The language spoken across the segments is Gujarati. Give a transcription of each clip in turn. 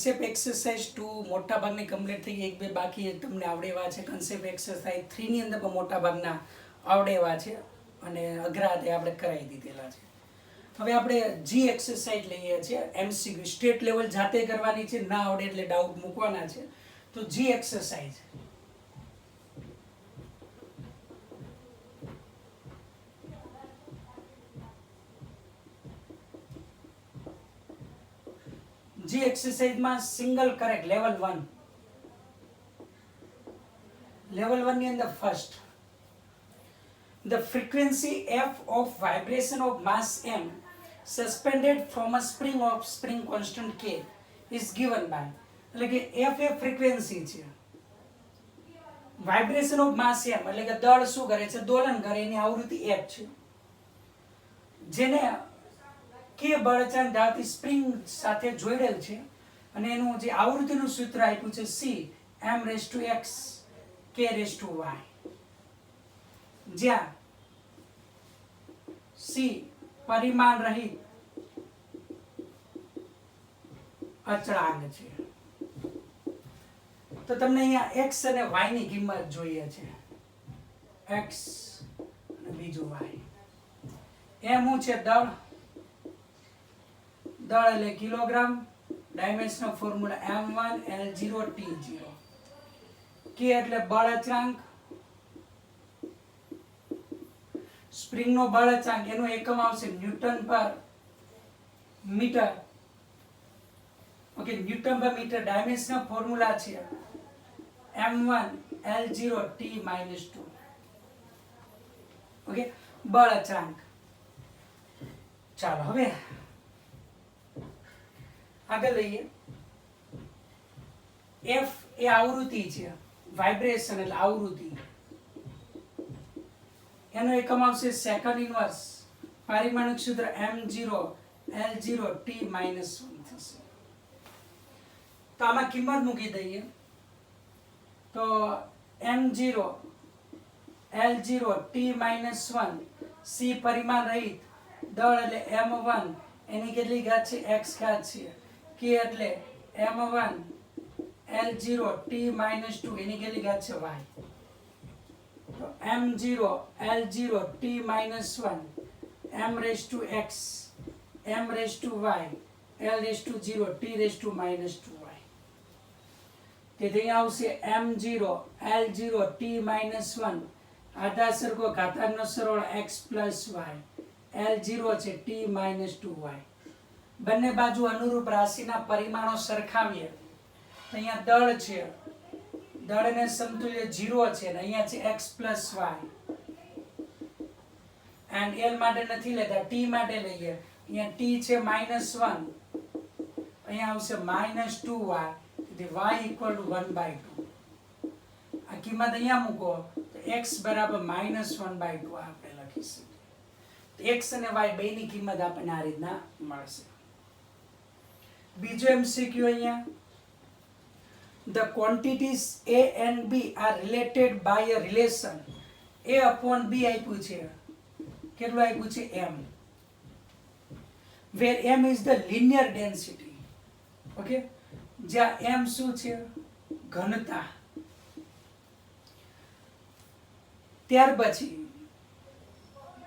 કન્સેપ્ટ એક્સરસાઇઝ 2 મોટા ભાગની કમ્પ્લીટ થઈ ગઈ, એક બે બાકી તમને આવડે એવા છે. કન્સેપ્ટ એક્સરસાઇઝ 3 ની અંદર પણ મોટા ભાગના આવડે એવા છે અને અઘરા તે આપણે કરાવી દીધેલા છે. હવે આપણે જી એક્સરસાઇઝ લઈએ છીએ. એમસીક્યુ સ્ટેટ લેવલ જાતે કરવાની છે, ના આવડે એટલે ડાઉટ મૂકવાના છે. તો જી એક્સરસાઇઝ જી એક્સરસાઇઝમાં સિંગલ કરેક્ટ લેવલ 1 ની અંદર first the frequency f of vibration of mass m suspended from a spring constant k is given by એટલે કે f એ ફ્રીક્વન્સી છે, વાઇબ્રેશન ઓફ માસ m એટલે કે દળ શું કરે છે, દોલન કરે, એની આવૃત્તિ f છે, જેને કે બળચાન ધારથી સ્પ્રિંગ સાથે જોડેલ છે અને એનું જે આવૃત્તિનું સૂત્ર આપ્યું છે c m⁻x k⁻y, જ્યાં c પરિમાણ રહિત અચળાંક છે. તો તમને અહીંયા x અને y ની કિંમત જોઈએ છે, x અને બીજું y. m શું છે, દળ એટલે kilogram, dimensional formula m1 L0 T0, k એટલે બળ અચળાંક, સ્પ્રિંગ નો બળ અચળાંક એનો એકમ આવશે ન્યૂટન પર મીટર. ઓકે, ન્યૂટન પર મીટર. ડાયમેન્શનલ ફોર્મ્યુલા છે m1 L0 T-2. ઓકે, બળ અચળાંક. ચાલો હવે આગળ લઈએ. f એ આવૃત્તિ છે, વાઇબ્રેશન એટલે આવૃત્તિ, એનો એકમ આવશે સેકન્ડ ઇનવર્સ, પારિમાણિક સૂત્ર m0 L0 T-1 થશે. તો આમાં કિંમત મૂકી દઈએ તો m0 L0 T-1 c પરિમાણ રહિત દળ એટલે m1 એની કેટલી ઘાત છે, x ઘાત છે, k એટલે m1 L0 T-2 એની કેટલી ઘાત છે, y. તો m0 L0 T-1 m⁻x m⁻y L⁻0 T⁻2y. તેથી આવશે m0 L0 T-1 આધા સરખો ઘાતાંકનો સરવાળો x + y, L0 છે T-2y. બંને બાજુ અનુરૂપ રાશિના પરિમાણો સરખાવીએ તો અહીંયા દળ છે, દળને સમતુલ્ય 0 છે અને અહીંયા છે x + y. એન્ડ l માટે નથી લેતા, t માટે લઈએ. અહીંયા t છે -1, અહીંયા આવશે -2y, તેથી y = 1/2. આ કિંમત અહીંયા મૂકો તો x = -1/2 આપણે લખી શકીએ. તો x અને y બેની કિંમત આપણને આ રીતના મળશે. બીજો MCQ અહીંયા, the quantities a and b are related by a relation a/b આપ્યું છે, કેટલું આપ્યું છે, m, where m is the linear density. Okay, જ્યાં m શું છે, ઘનતા. ત્યાર પછી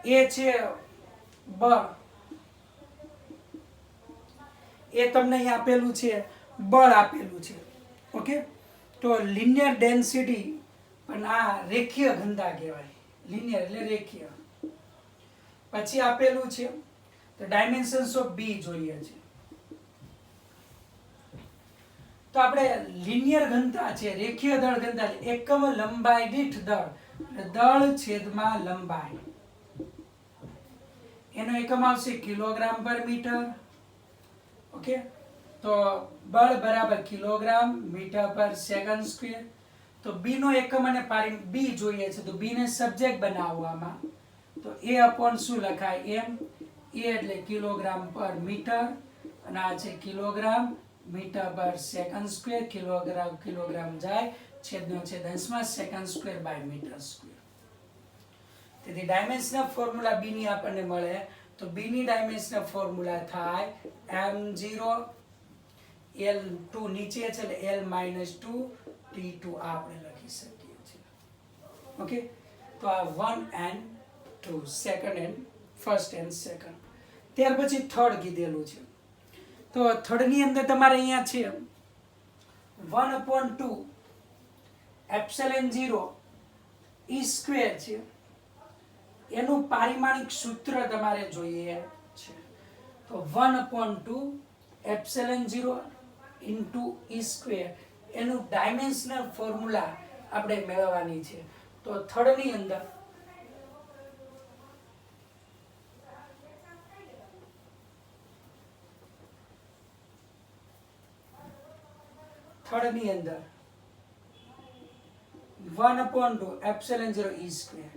એ છે બળ, એ તમને અહીં આપેલું છે, બળ આપેલું છે. ઓકે, તો લિનિયર ડેન્સિટી પણ આ રેખીય ઘનતા કહેવાય, લિનિયર એટલે રેખીય. પછી આપેલું છે તો ડાયમેન્શન્સ ઓફ b જોઈએ છે. તો આપણે લિનિયર ઘનતા છે, રેખીય દળ ઘનતા, એકમ લંબાઈ દીઠ દળ, દળ છેદમાં લંબાઈ, એનો એકમ આવશે કિલોગ્રામ પર મીટર. ઓકે, તો બળ બરાબર કિલોગ્રામ મીટર પર સેકન્ડ સ્ક્વેર. તો b નો એકમ અને b જોઈએ છે, તો b ને સબ્જેક્ટ બનાવવામાં તો a/ શું લખાય, m. a એટલે કિલોગ્રામ પર મીટર અને આ છે કિલોગ્રામ મીટર પર સેકન્ડ સ્ક્વેર, કિલોગ્રામ જાય, છેદનો છેદ અંશમાં second square by metre square. તેથી ડાયમેન્શનલ ફોર્મ્યુલા b ની આપણને મળે તો b ની ડાયમેન્શનલ ફોર્મ્યુલા થાય m0 L2 નીચે છે એટલે L - 2 T2 આપણે લખી શકીએ છીએ. ઓકે, તો આ 1 and 2, second and first and second. ત્યાર પછી થર્ડ કીધેલું છે. તો થર્ડ ની અંદર તમારે અહીંયા છે 1/2 ε0 E સ્ક્વેર છે, એનું પારિમાણિક સૂત્ર તમારે જોઈએ છે. તો 1/2 ε0 ઇન્ટુ E સ્ક્વેર એનું ડાયમેન્શનલ ફોર્મ્યુલા આપણે મેળવવાની છે. તો થર્ડ ની અંદર થર્ડ ની અંદર 1/2 ε0 E સ્ક્વેર,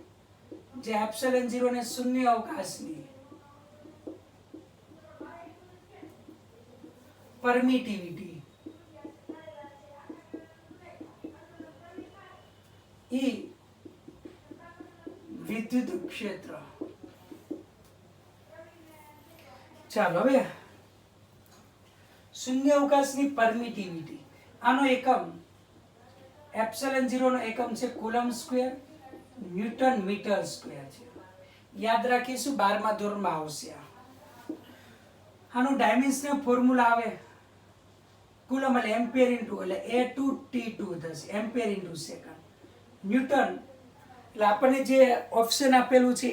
જે ε0 ને શૂન્ય અવકાશની પરમિટિવિટી E વિદ્યુત ક્ષેત્ર. ચાલો હવે શૂન્ય અવકાશની પરમિટિવિટી, આનો એકમ ε0 નો એકમ છે coulomb square, newton metre square છે. યાદ રાખીશું, 12મા ધોરણમાં આવશે. આનું ડાયમેન્શનલ ફોર્મ્યુલા આવે કુલમ એટલે એમ્પિયર ઇન્ટુ એટલે A2 T2 થશે, એમ્પિયર ઇન્ટુ સેકન્ડ. ન્યૂટન એટલે આપણને જે ઓપ્શન આપેલું છે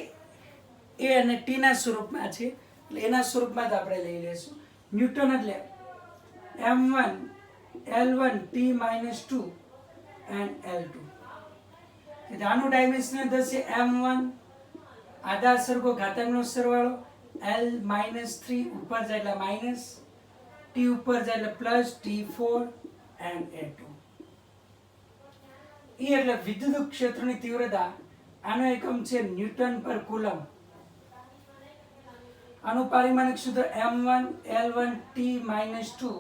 એ અને ટી ના સ્વરૂપમાં છે, એટલે એના સ્વરૂપમાં જ આપણે લઈ લેશું. ન્યૂટન એટલે m1 L1 T-2 and L2. આનું ડાયમેન્શન થશે m1 આધા સરખો ઘાતાંકનો સરવાળો, L-3 ઉપર જાય એટલે માઇનસ, T ઉપર જાય એટલે plus, T4 and A2. E એટલે વિદ્યુત ક્ષેત્રની તીવ્રતા, આનો એકમ છે ન્યૂટન પર કુલમ. આનું પારિમાણિક સૂત્ર m1 L1 T-2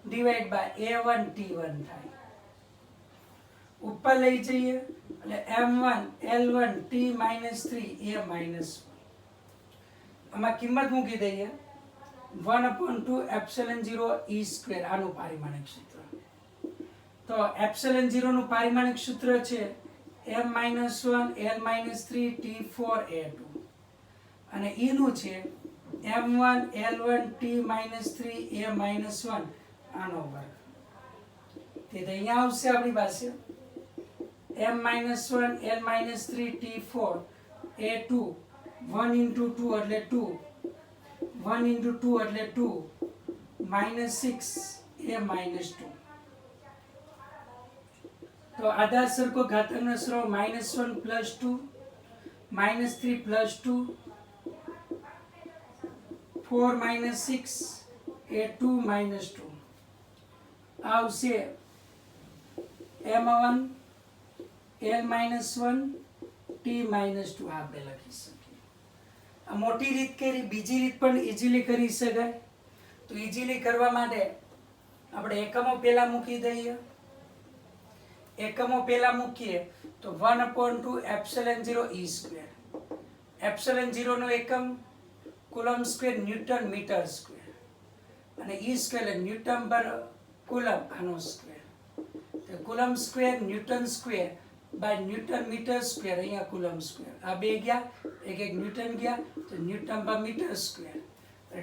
divide by A1 T1 થાય. ઉપર લઈ જઈએ એટલે m1 L1 T-3 A-1. આમાં કિંમત મૂકી દઈએ 1/2 ε0 E સ્ક્વેર, આનું પારિમાણિક સૂત્ર. તો ε0 નું પારિમાણિક સૂત્ર છે m-1 L-3 T4 A2 અને E નું છે m1 L1 T-3 A-1 આનો વર્ગ. તેથી અહીંયા આવશે આપણી પાસે m-1 L-3 T4 A2 1 into 2 એટલે 2, 1 into 2 એટલે 2, -6 A-2. તો આધાર સરખો ઘાતાંકનો સરવાળો -1 + 2, -3 + 2, 4 - 6 A2 -2 આવશે m1 L-1 T-2 આપણે લખી શકીએ. આ મોટી રીત કરી, બીજી રીત પણ ઇઝીલી કરી શકાય. તો ઇઝીલી કરવા માટે આપણે એકમો પહેલા મૂકી દઈએ. એકમો પહેલા મૂકીએ તો 1/2 ε0 E સ્ક્વેર, ε0 નો એકમ coulomb square newton metre square અને E સ્ક્વેર એટલે ન્યૂટન પર કુલમ, આનો સ્ક્વેર. તો coulomb square newton square by newton metre square, અહીંયા કુલમ સ્ક્વેર. આ બે ગયા, એક એક ન્યૂટન ગયા તો ન્યૂટન પર metre square.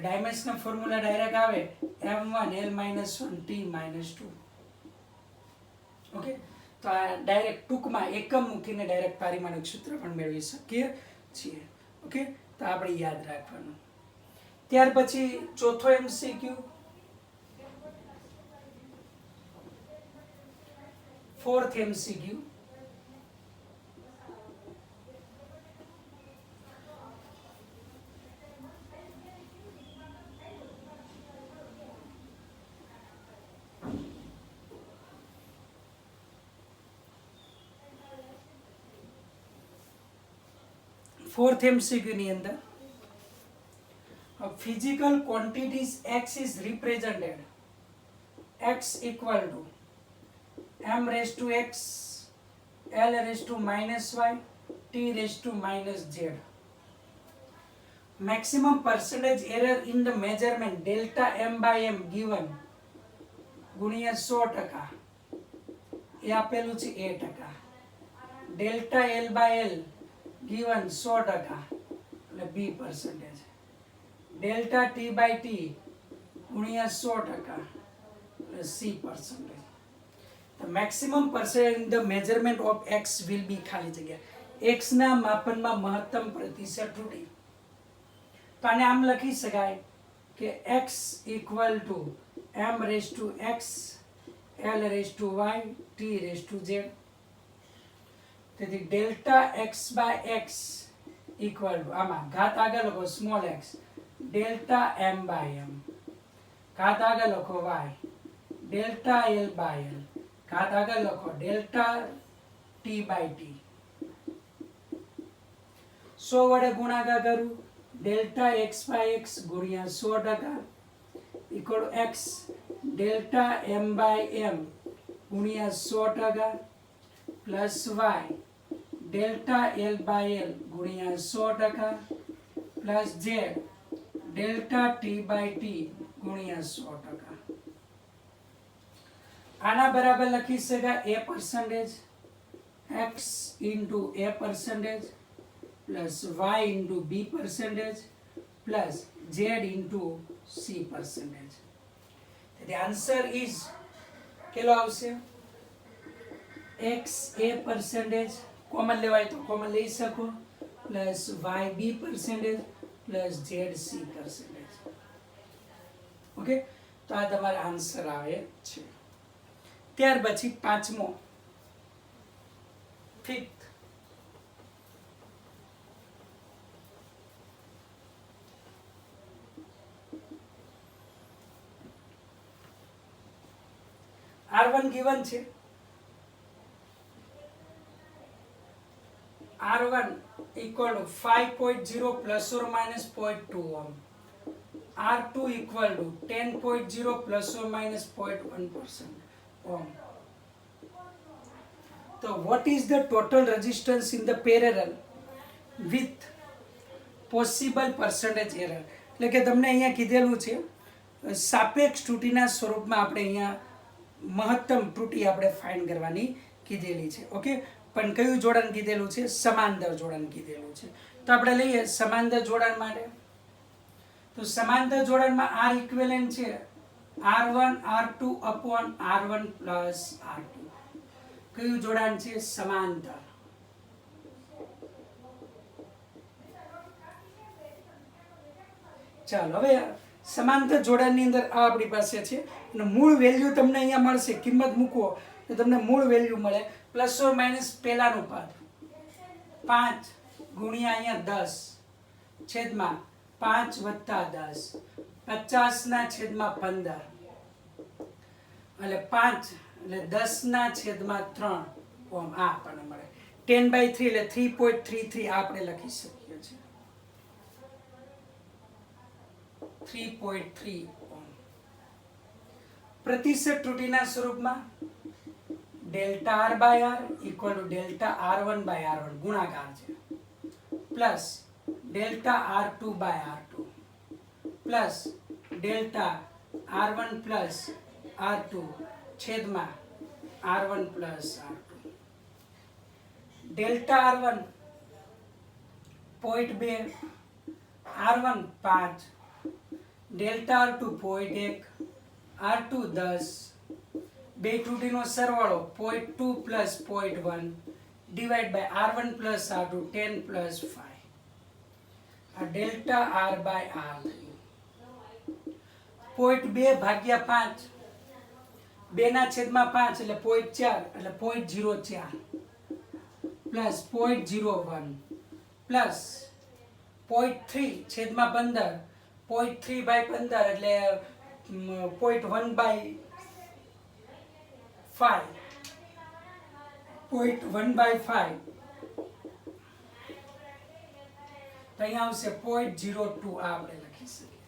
Dimensional formula direct આવે m1 L-1 T-2. ઓકે, તો આ ડાયરેક્ટ ટૂંકમાં એકમ મૂકીને ડાયરેક્ટ પારિમાણિક સૂત્ર પણ મેળવી શકીએ છીએ. ઓકે, તો આપણે યાદ રાખવાનું. ત્યાર પછી ચોથો MCQ, fourth MCQ. Fourth MCQ ની અંદર physical quantities x is represented x equal to m raised to x, l raised to -y, t raised to -z. Maximum percentage error in the measurement delta m by m given ગુણ્યા 100%, એ આપેલું છે એ ટકા. Delta L by L given 100%, એટલે B percentage. Delta T by T ગુણ્યા 100%, એટલે C percentage. The maximum percent in the measurement of x will be ખાલી જગ્યા x ના માપનમાં મહત્તમ પ્રતિશત ત્રુટિ. તો આને આમ લખી શકાય કે x equal to m raised to x l raised to y t raised to z. તેથી delta x by x equal to આમાં ઘાત આગળ લખો small x delta m by m, ઘાત આગળ લખો y delta l by l, ઘાત આગળ લખો ડેલ્ટા ટી બાય ટી. 100 વડે ગુણાકાર કરું ડેલ્ટા એક્સ બાય એક્સ ગુણ્યા 100% equal to X delta M by M ગુણ્યા 100% plus Y delta L by L ગુણ્યા 100% plus Z delta T by T ગુણ્યા 100%. આના બરાબર લખી શકાય a percentage x into a percentage plus y into b percentage plus z into c percentage. The answer is કેટલો આવશે x a percentage કોમન લેવાય તો કોમન લઈ શકો plus y b percentage plus z c percentage. Okay, તો આ તમારો આન્સર આવે છે. ત્યાર પછી પાંચમો ફિફ્થ R1 given છે R1 equal to 5.0 plus or minus 0.2 ohm, R2 equal to 10.0 plus or minus 0.1% ohm. So what is the total resistance in the parallel with possible percentage error? એટલે કે તમને અહીંયા કીધેલું છે સાપેક્ષ ત્રુટિના સ્વરૂપમાં આપણે અહીંયા મહત્તમ ત્રુટિ આપણે ફાઇન્ડ કરવાની કીધેલી છે. ઓકે, પણ કયું જોડાણ કીધેલું છે? સમાંતર જોડાણ કીધેલું છે. તો આપણે લઈએ સમાંતર જોડાણ માટે. તો સમાંતર જોડાણમાં R ઇક્વિવેલન્ટ છે R1 R2 upon R1 plus R2. કયું જોડાણ છે? સમાંતર. ચાલો હવે સમાંતર જોડાણની અંદર આ આપણી પાસે છે અને મૂળ વેલ્યુ તમને અહીંયા મળશે. કિંમત મૂકો તો તમને મૂળ વેલ્યુ મળે પ્લસ ઓર માઇનસ પહેલાનું પદ 5 ગુણ્યા અહીંયા 10 છેદમાં 5 વત્તા 10 50 ના છેદમાં 15 એટલે 5 એટલે 10 ના છેદમાં 3 ઓમ આ આપણને મળે. 10/3 એટલે 3.33 આપણે લખી શકીએ છીએ 3.3 ઓમ. પ્રતિશત ત્રુટિના સ્વરૂપમાં delta R by R equal to delta R1 by R1 ગુણાકાર છે plus delta R2 by R2 plus delta R1 plus R2 છેદમાં R1 plus R2. Delta R1 0.2 R1 5 delta R2 0.1 R2 10 બે ત્રુટિનો સરવાળો 0.2 plus 0.1 divide by R1 plus R2 10 plus 5. આ ડેલ્ટા R બાય R થયું 0.2 ભાગ્યા 5 2 ના છેદમાં 5 એટલે 0.4 એટલે 0.04 પ્લસ 0.01 પ્લસ 0.3 છેદમાં 15 0.3 બાય 15 એટલે 0.1 બાય 5 0.1 બાય 5 તો અહીંયા આવશે 0.02 આ આપણે લખી શકીએ.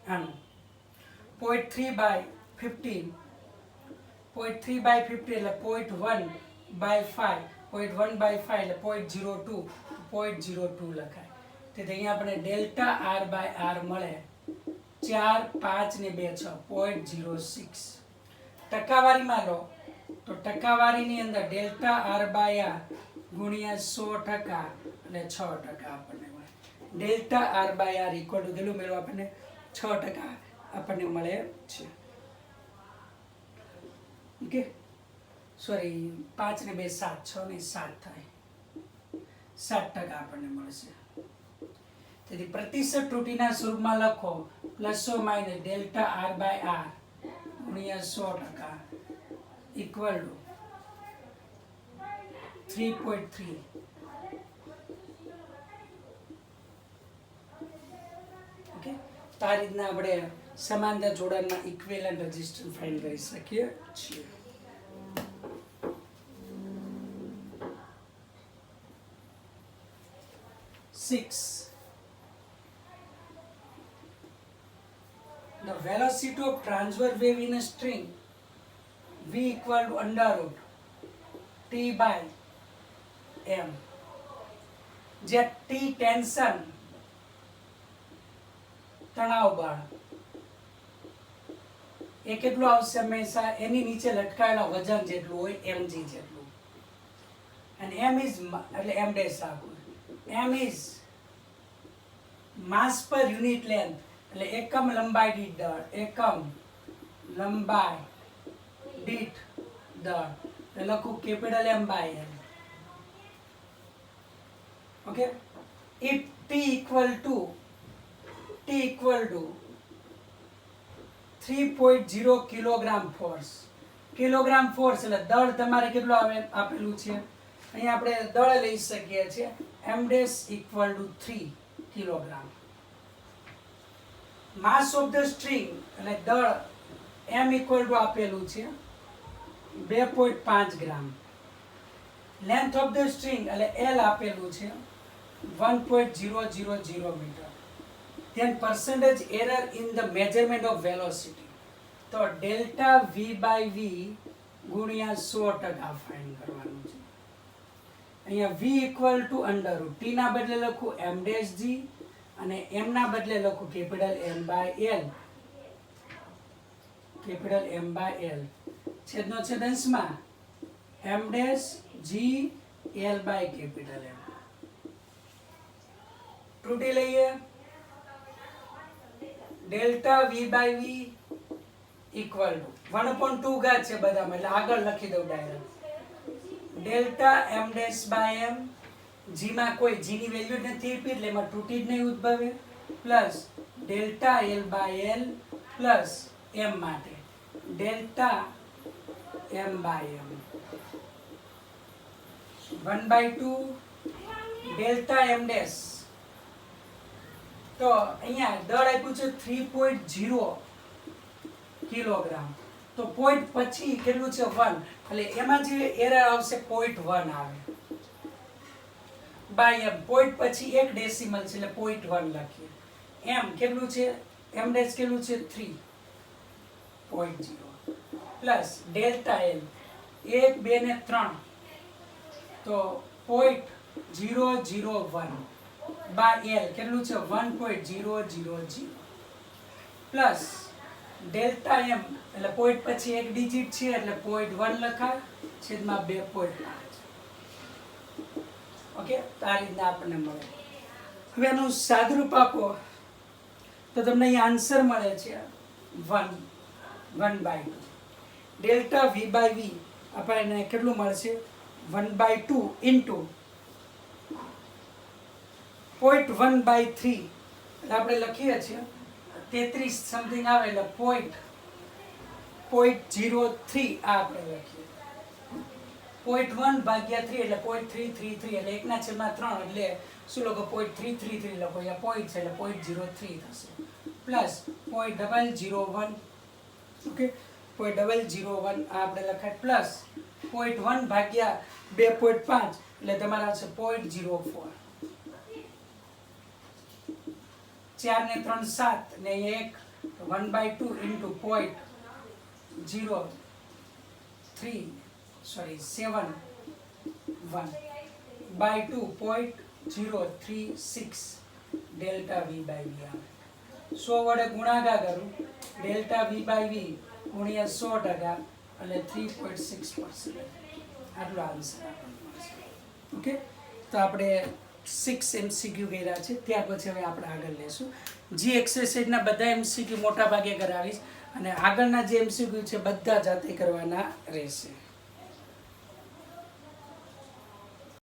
આનું 0.3 બાય 15 0.3 બાય 50 એટલે 0.1 બાય 5 0.1 બાય 5 એટલે 0.02 0.02 લખાય. તેથી અહીંયા આપણે ડેલ્ટા R બાય R મળે 4 5 ને 2 6 0.06 ટકાવારીમાં લો તો ટકાવારીની અંદર ડેલ્ટા આર બાય આર ગુણ્યા 100% એટલે 6% આપણને મળે. Delta R by R equal to કેટલું મેળવું આપણને 6% આપણને મળે છે. ઓકે, સોરી 5 ને 2 7, 6 ને 7 થાય, 7% આપણને મળશે. તેથી પ્રતિશત ત્રુટીના સ્વરૂપમાં લખો plus or minus delta R by R ગુણ્યા 100% ઇક્વલ ટુ 3.3. ઓકે, તો આ રીતના આપણે સમાંતર જોડાણના ઇક્વિવેલન્ટ રેઝિસ્ટન્સ ફાઇન્ડ કરી શકીએ છીએ. The velocity of transverse wave in a string V equal to under root T by M. જે T ટેન્શન તણાવ બળ એ કેટલું આવશે હંમેશા એની નીચે લટકાયેલા વજન જેટલું હોય mg જેટલું. અને m is એટલે m ડેશ રાખવું. m is mass per unit length એટલે એકમ લંબાઈ દીઠ દળ, એકમ લંબાઈ દીઠ દળ એટલે લખું capital M by L. Okay, if T equal to 3.0 kilogram force, kilogram force એટલે દળ તમારે કેટલું આવે આપેલું છે અહીંયા આપણે દળ લઈ શકીએ છીએ m dash equal to 3 kilogram. Mass of the string એટલે દળ m equal to આપેલું છે 2.5 gram. Length of the string એટલે L આપેલું છે 1.000 metre. then percentage error in the measurement of velocity, તો ડેલ્ટા v by v ગુણ્યા 100% ફાઇન્ડ કરવાનું છે. અહીંયા v equal to under root t ના બદલે લખું m dash g અને m ના બદલે લખું capital M by L, capital M by L છેદનો છેદ અંશમાં m dash g L by capital M. ત્રુટી લઈએ delta v by v equal to 1/2 ઘાત છે બધામાં એટલે આગળ લખી દઉં direct. Delta m dash by m, g માં કોઈ g ની વેલ્યુ નથી આપી એટલે એમાં ત્રુટી જ નહીં ઉદ્ભવે, plus delta l by l plus m માટે delta m by m 1/2 delta m dash. તો અહીંયા દળ આપ્યું છે 3.0 કિલોગ્રામ, તો પોઈન્ટ પછી કેટલું છે 1 એટલે એમાં જે એરર આવશે 0.1 આવે બાય m. પોઈન્ટ પછી એક ડેસિમલ છે એટલે 0.1 લખીએ. m કેટલું છે m ડેશ કેટલું છે 3.0 પ્લસ ડેલ્ટા l 1 2 ને 3 તો 0.001 બાય L કેટલું છે 1.000 પ્લસ ડેલ્ટા m એટલે પોઈન્ટ પછી એક ડિજિટ છે એટલે 0.1 લખાય છેદમાં 2.5. ઓકે, તો આ રીતના આપણને મળે. હવે એનું સાદરૂપ આપો તો તમને અહીંયા આન્સર મળે છે 1/2. ડેલ્ટા v by v આપણને કેટલું મળશે 1/2 ઇન્ટુ 0.1/3 એટલે આપણે લખીએ છીએ 33 સમથિંગ આવે એટલે 0.03 આ આપણે લખીએ. 0.1 ભાગ્યા 3 એટલે 0.333 એટલે 1/3 એટલે શું લખો 0.333 લખો, અહીંયા પોઈન્ટ છે એટલે 0.03 થશે પ્લસ 0.001. ઓકે, 0.001 આ આપણે લખાય પ્લસ 0.1 ભાગ્યા 2.5 એટલે તમારા છે 0.04. 4 ને 3 7 ને 1 1/2 into 0.03 sorry 7 1/2.036 delta v by v આવે. 100 વડે ગુણાકાર કરું ડેલ્ટા v by v ગુણ્યા 100% એટલે 3.6%. આટલો આન્સર આપણને મળશે. ઓકે, તો આપણે 6 MCQ કર્યા છે. ત્યાર પછી હવે આપણે આગળ લેશું. જે એક્સરસાઇઝના બધા MCQ મોટા ભાગે કરાવીશ અને આગળના જે MCQ છે બધા જાતે કરવાના રહેશે.